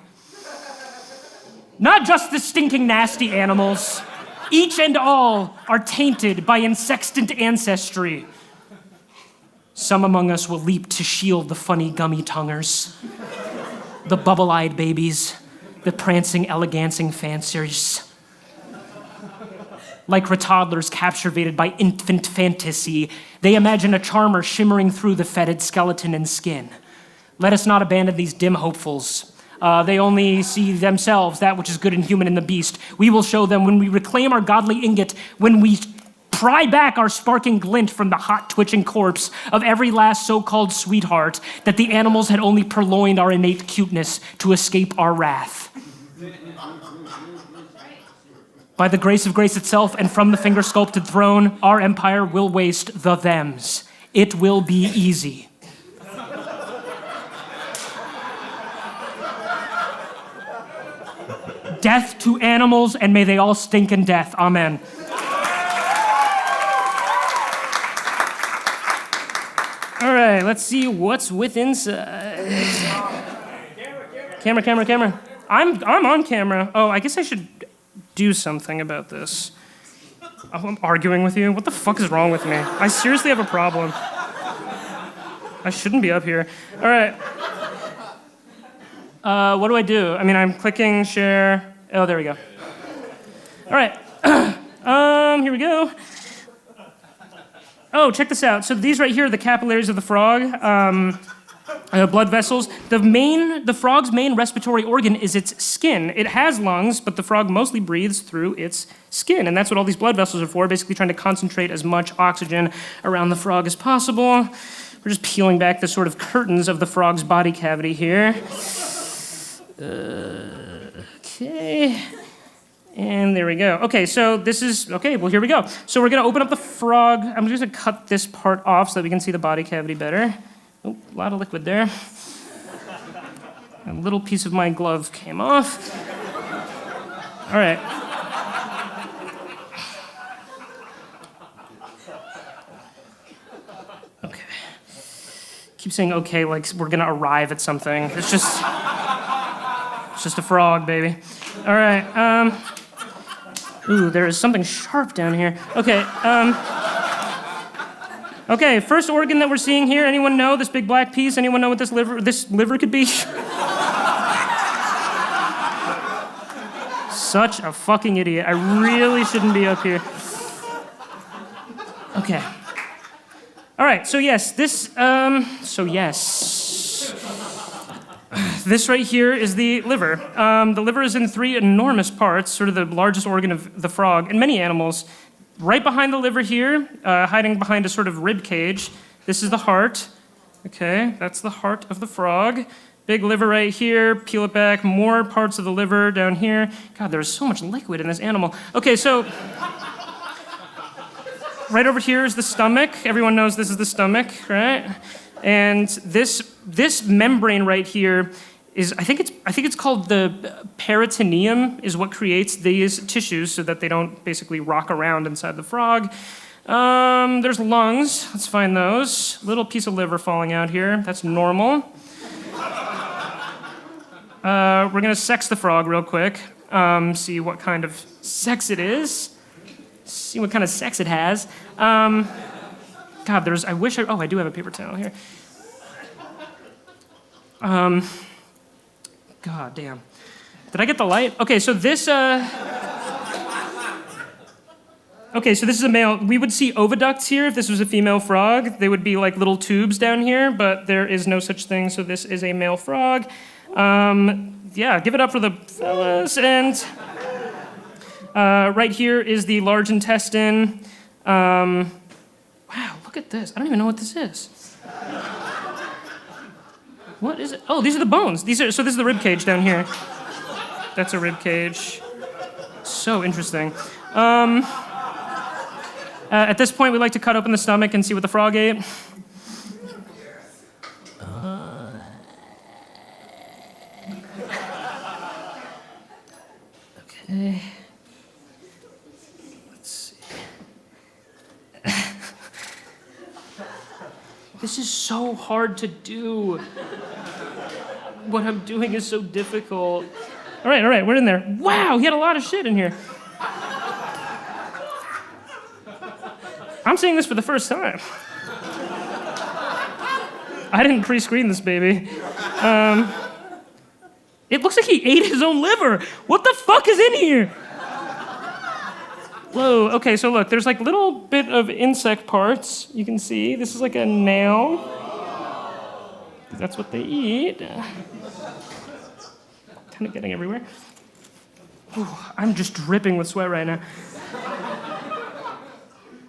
Not just the stinking nasty animals. Each and all are tainted by insextant ancestry. Some among us will leap to shield the funny gummy tonguers, the bubble-eyed babies, the prancing, elegancing fanciers. Like toddlers captivated by infant fantasy, they imagine a charmer shimmering through the fetid skeleton and skin. Let us not abandon these dim hopefuls. They only see themselves, that which is good and human in the beast. We will show them when we reclaim our godly ingot, when we pry back our sparking glint from the hot twitching corpse of every last so-called sweetheart, that the animals had only purloined our innate cuteness to escape our wrath. By the grace of grace itself and from the finger-sculpted throne, our empire will waste the thems. It will be easy. Death to animals, and may they all stink in death. Amen. All right, let's see what's within inside. Camera. I'm on camera. Oh, I guess I should do something about this. Oh, I'm arguing with you? What the fuck is wrong with me? I seriously have a problem. I shouldn't be up here. All right. What do I do? I mean, I'm clicking share. Oh, there we go. All right. Here we go. Oh, check this out. So these right here are the capillaries of the frog, blood vessels. The frog's main respiratory organ is its skin. It has lungs, but the frog mostly breathes through its skin, and that's what all these blood vessels are for, basically trying to concentrate as much oxygen around the frog as possible. We're just peeling back the sort of curtains of the frog's body cavity here. Okay. And there we go. Okay, so this is, okay, well, here we go. So we're going to open up the frog. I'm just going to cut this part off so that we can see the body cavity better. Oh, a lot of liquid there. A little piece of my glove came off. All right. Okay. Keep saying okay like we're going to arrive at something. It's just a frog, baby. All right. Ooh, there is something sharp down here. Okay. Okay, first organ that we're seeing here. Anyone know this big black piece? Anyone know what this liver could be? Such a fucking idiot. I really shouldn't be up here. Okay. All right, so yes, this right here is the liver. The liver is in 3 enormous parts, sort of the largest organ of the frog, and many animals. Right behind the liver here, hiding behind a sort of rib cage, this is the heart. Okay, that's the heart of the frog. Big liver right here, peel it back, more parts of the liver down here. God, there's so much liquid in this animal. Okay, so right over here is the stomach. Everyone knows this is the stomach, right? And this membrane right here is, I think it's called the peritoneum, is what creates these tissues so that they don't basically rock around inside the frog. There's lungs. Let's find those. Little piece of liver falling out here. That's normal. We're gonna sex the frog real quick. See what kind of sex it is. See what kind of sex it has. God, I do have a paper towel here. God damn. Did I get the light? Okay, so this is a male. We would see oviducts here if this was a female frog. They would be like little tubes down here, but there is no such thing, so this is a male frog. Yeah, give it up for the fellas. And right here is the large intestine. Wow, look at this. I don't even know what this is. What is it? Oh, these are the bones. So this is the rib cage down here. That's a rib cage. So interesting. At this point, we like to cut open the stomach and see what the frog ate. This is so hard to do. What I'm doing is so difficult. All right, we're in there. Wow, he had a lot of shit in here. I'm seeing this for the first time. I didn't pre-screen this baby. It looks like he ate his own liver. What the fuck is in here? Whoa, okay, so look, there's like little bit of insect parts. You can see, this is like a nail. That's what they eat. Kind of getting everywhere. Ooh, I'm just dripping with sweat right now.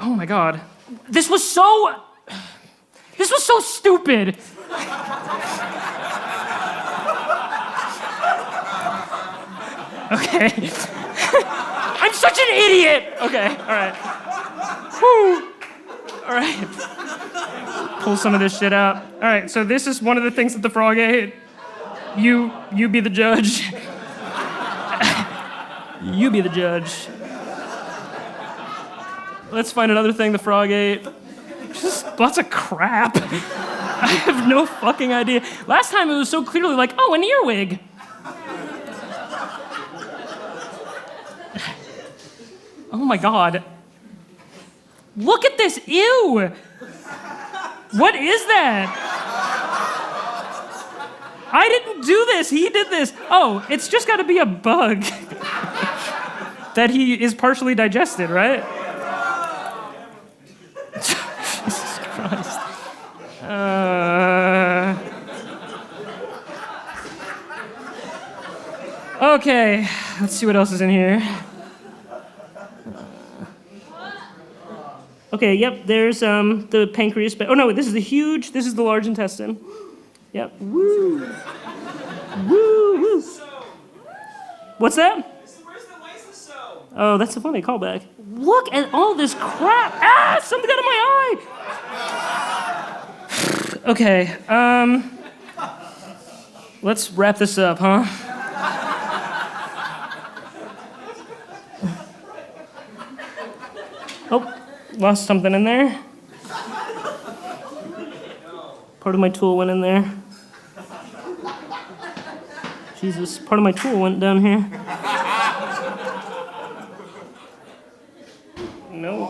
Oh my God. This was so stupid. Okay. I'm such an idiot. Okay, all right. Whew. All right. Pull some of this shit out. All right, so this is one of the things that the frog ate. You be the judge. You be the judge. Let's find another thing the frog ate. Just lots of crap. I have no fucking idea. Last time it was so clearly like, oh, an earwig. Oh my God. Look at this, ew. What is that? I didn't do this, he did this. Oh, it's just gotta be a bug that he is partially digested, right? Jesus Christ. Okay, let's see what else is in here. Okay, yep, there's the pancreas. Oh no, this is the large intestine. Yep, woo. Woo, woo. What's that? Where's the lysosome? Oh, that's a funny callback. Look at all this crap. Ah, something got in my eye. Okay, let's wrap this up, huh? Oh, lost something in there. Part of my tool went in there. Jesus, part of my tool went down here. No.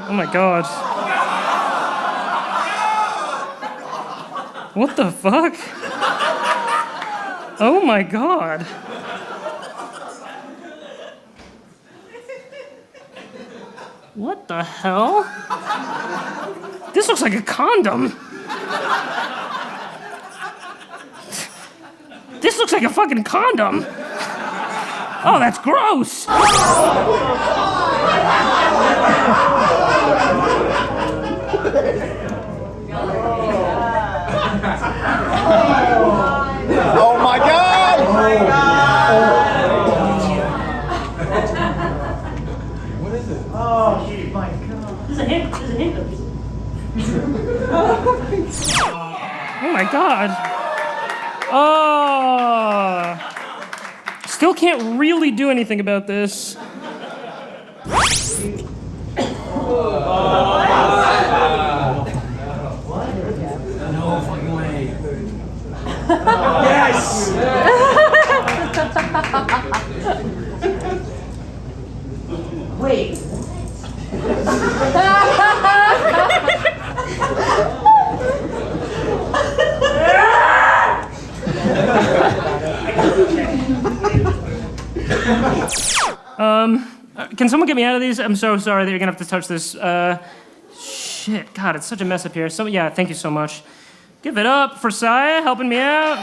Oh my God. What the fuck? Oh my God. What the hell? This looks like a condom. This looks like a fucking condom. Oh, that's gross. Oh my God! What is it? Oh my God. This is a handcuff. Oh my God. Oh. Still can't really do anything about this. No fucking way. Yes! Wait. Can someone get me out of these? I'm so sorry that you're gonna have to touch this. Shit, God, it's such a mess up here. So yeah, thank you so much. Give it up for Saya helping me out.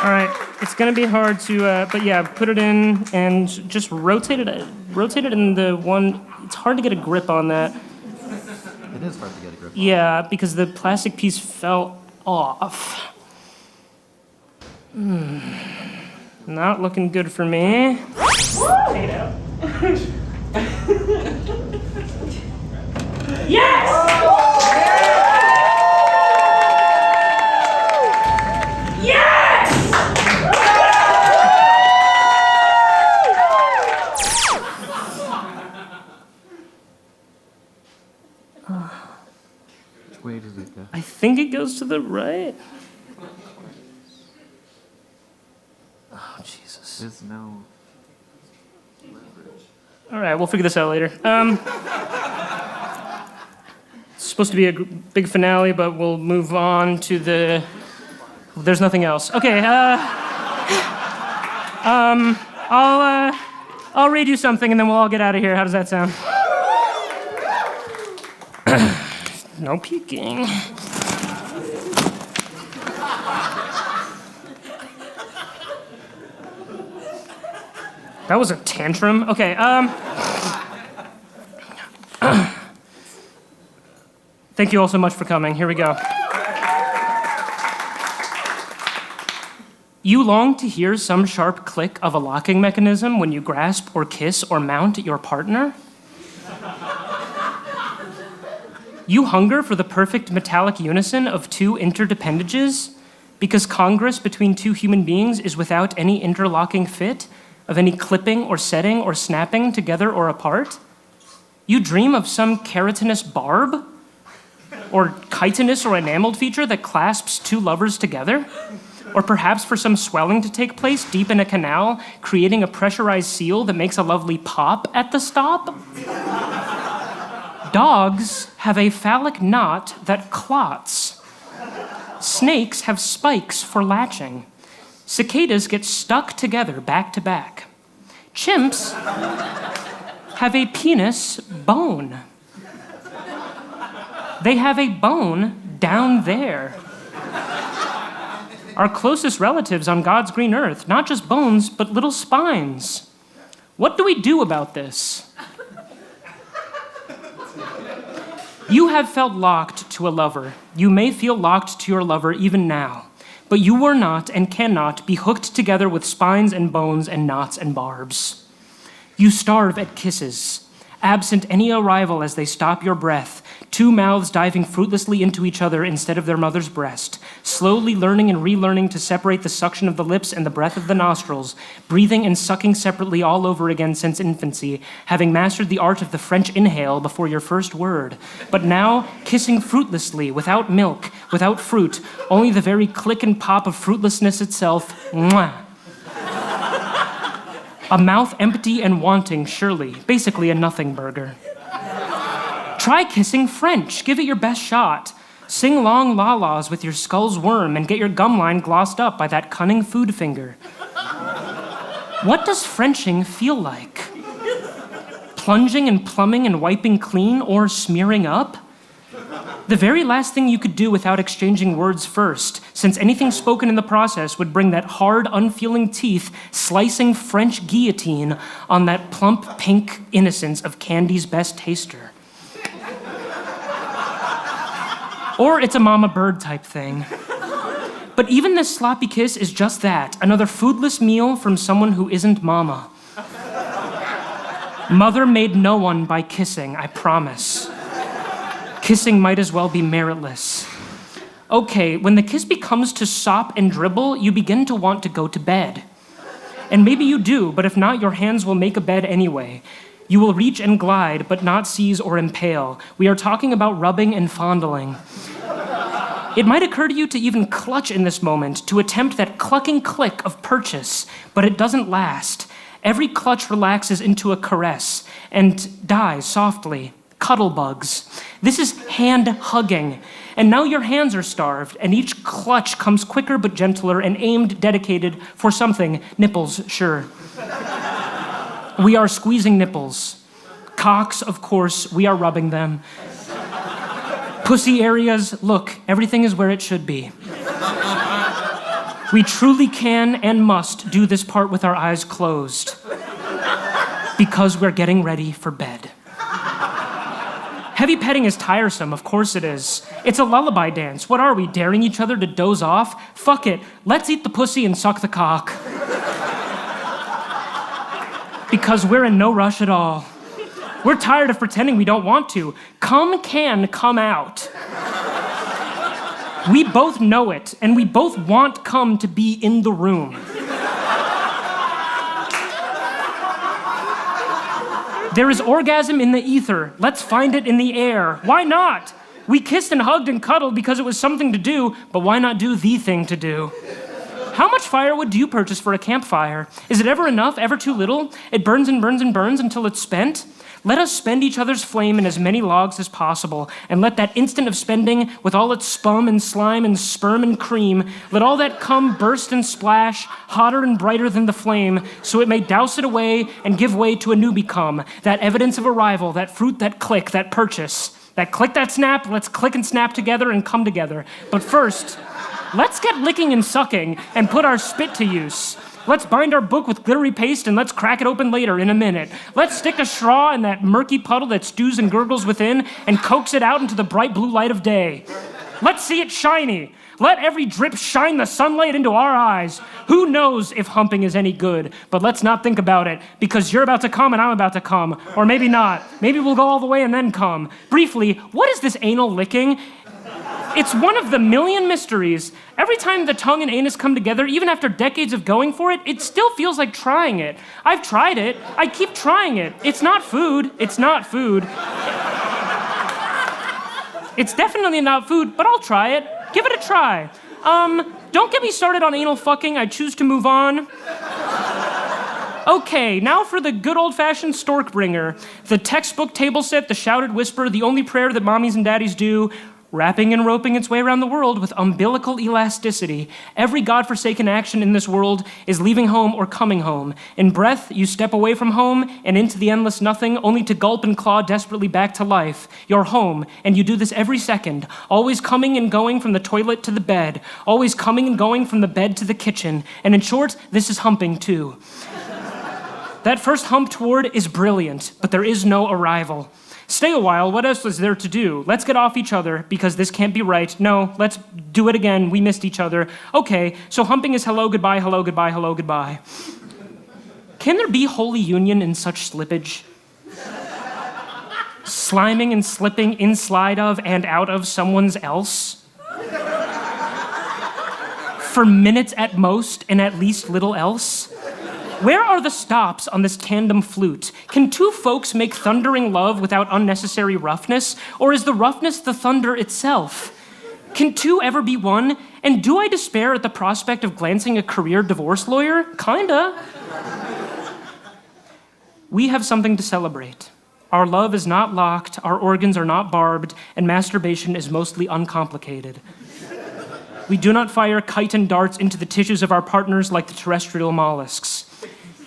All right, it's gonna be hard to, but yeah, put it in and just rotate it in the one. It's hard to get a grip on that. It is hard to get a grip. Yeah, because the plastic piece fell off. Not looking good for me. Take it out. Yes! Yes! way does it go? I think it goes to the right. Oh, Jesus. There's no... All right, we'll figure this out later. It's supposed to be a big finale, but we'll move on to the... There's nothing else. Okay, I'll read you something and then we'll all get out of here. How does that sound? No peeking. That was a tantrum. Okay, thank you all so much for coming. Here we go. You long to hear some sharp click of a locking mechanism when you grasp or kiss or mount your partner? You hunger for the perfect metallic unison of two interdependages because congress between two human beings is without any interlocking fit of any clipping or setting or snapping together or apart? You dream of some keratinous barb or chitinous or enameled feature that clasps two lovers together? Or perhaps for some swelling to take place deep in a canal, creating a pressurized seal that makes a lovely pop at the stop? Dogs have a phallic knot that clots. Snakes have spikes for latching. Cicadas get stuck together back to back. Chimps have a penis bone. They have a bone down there. Our closest relatives on God's green earth, not just bones, but little spines. What do we do about this? You have felt locked to a lover. You may feel locked to your lover even now, but you were not and cannot be hooked together with spines and bones and knots and barbs. You starve at kisses, absent any arrival as they stop your breath, two mouths diving fruitlessly into each other instead of their mother's breast, slowly learning and relearning to separate the suction of the lips and the breath of the nostrils, breathing and sucking separately all over again since infancy, having mastered the art of the French inhale before your first word, but now kissing fruitlessly, without milk, without fruit, only the very click and pop of fruitlessness itself. Mwah. A mouth empty and wanting, surely, basically a nothing burger. Try kissing French. Give it your best shot. Sing long la-las with your skull's worm and get your gum line glossed up by that cunning food finger. What does Frenching feel like? Plunging and plumbing and wiping clean or smearing up? The very last thing you could do without exchanging words first, since anything spoken in the process would bring that hard, unfeeling teeth slicing French guillotine on that plump pink innocence of candy's best taster. Or it's a mama bird type thing. But even this sloppy kiss is just that, another foodless meal from someone who isn't mama. Mother made no one by kissing, I promise. Kissing might as well be meritless. Okay, when the kiss becomes to sop and dribble, you begin to want to go to bed. And maybe you do, but if not, your hands will make a bed anyway. You will reach and glide, but not seize or impale. We are talking about rubbing and fondling. It might occur to you to even clutch in this moment, to attempt that clucking click of purchase, but it doesn't last. Every clutch relaxes into a caress and dies softly. Cuddle bugs. This is hand hugging. And now your hands are starved, and each clutch comes quicker but gentler and aimed, dedicated for something. Nipples, sure. We are squeezing nipples. Cocks, of course, we are rubbing them. Pussy areas, look, everything is where it should be. We truly can and must do this part with our eyes closed because we're getting ready for bed. Heavy petting is tiresome, of course it is. It's a lullaby dance. What are we, daring each other to doze off? Fuck it, let's eat the pussy and suck the cock. Because we're in no rush at all. We're tired of pretending we don't want to. Come can come out. We both know it, and we both want cum to be in the room. There is orgasm in the ether. Let's find it in the air. Why not? We kissed and hugged and cuddled because it was something to do, but why not do the thing to do? How much firewood do you purchase for a campfire? Is it ever enough, ever too little? It burns and burns and burns until it's spent? Let us spend each other's flame in as many logs as possible, and let that instant of spending, with all its spum and slime and sperm and cream, let all that cum burst and splash, hotter and brighter than the flame, so it may douse it away and give way to a new become, that evidence of arrival, that fruit, that click, that purchase. That click, that snap, let's click and snap together and come together. But first, let's get licking and sucking and put our spit to use. Let's bind our book with glittery paste and let's crack it open later in a minute. Let's stick a straw in that murky puddle that stews and gurgles within and coax it out into the bright blue light of day. Let's see it shiny. Let every drip shine the sunlight into our eyes. Who knows if humping is any good, but let's not think about it, because you're about to come and I'm about to come. Or maybe not. Maybe we'll go all the way and then come. Briefly, what is this anal licking? It's one of the million mysteries. Every time the tongue and anus come together, even after decades of going for it, it still feels like trying it. I've tried it. I keep trying it. It's not food. It's not food. It's definitely not food, but I'll try it. Give it a try. Don't get me started on anal fucking. I choose to move on. Okay, now for the good old-fashioned stork bringer. The textbook table set, the shouted whisper, the only prayer that mommies and daddies do, wrapping and roping its way around the world with umbilical elasticity. Every godforsaken action in this world is leaving home or coming home. In breath, you step away from home and into the endless nothing, only to gulp and claw desperately back to life. You're home, and you do this every second, always coming and going from the toilet to the bed, always coming and going from the bed to the kitchen. And in short, this is humping too. That first hump toward is brilliant, but there is no arrival. Stay a while, what else is there to do? Let's get off each other, because this can't be right. No, let's do it again, we missed each other. Okay, so humping is hello, goodbye, hello, goodbye, hello, goodbye. Can there be holy union in such slippage? Sliming and slipping inside of and out of someone's else? For minutes at most, and at least little else? Where are the stops on this tandem flute? Can two folks make thundering love without unnecessary roughness? Or is the roughness the thunder itself? Can two ever be one? And do I despair at the prospect of glancing a career divorce lawyer? Kinda. We have something to celebrate. Our love is not locked, our organs are not barbed, and masturbation is mostly uncomplicated. We do not fire kite and darts into the tissues of our partners like the terrestrial mollusks.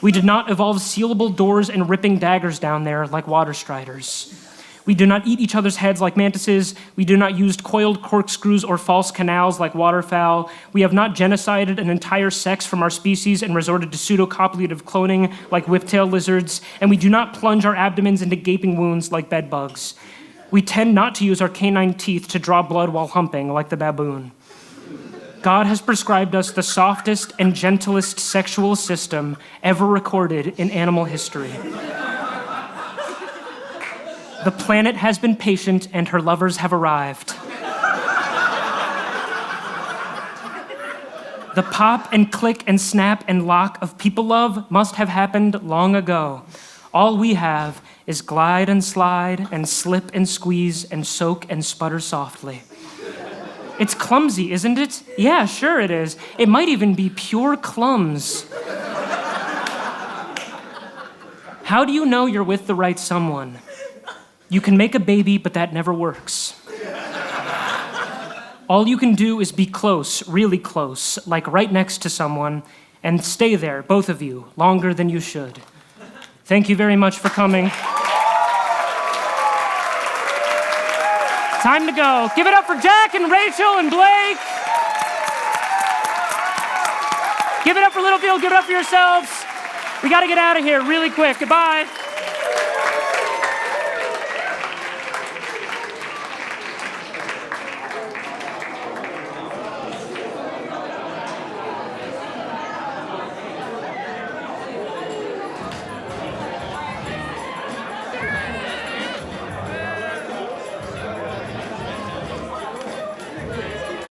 We did not evolve sealable doors and ripping daggers down there like water striders. We do not eat each other's heads like mantises. We do not use coiled corkscrews or false canals like waterfowl. We have not genocided an entire sex from our species and resorted to pseudo-copulative cloning like whiptail lizards. And we do not plunge our abdomens into gaping wounds like bedbugs. We tend not to use our canine teeth to draw blood while humping like the baboon. God has prescribed us the softest and gentlest sexual system ever recorded in animal history. The planet has been patient and her lovers have arrived. The pop and click and snap and lock of people love must have happened long ago. All we have is glide and slide and slip and squeeze and soak and sputter softly. It's clumsy, isn't it? Yeah, sure it is. It might even be pure clums. How do you know you're with the right someone? You can make a baby, but that never works. All you can do is be close, really close, like right next to someone, and stay there, both of you, longer than you should. Thank you very much for coming. Time to go. Give it up for Jack and Rachel and Blake. Give it up for Littlefield. Give it up for yourselves. We got to get out of here really quick. Goodbye.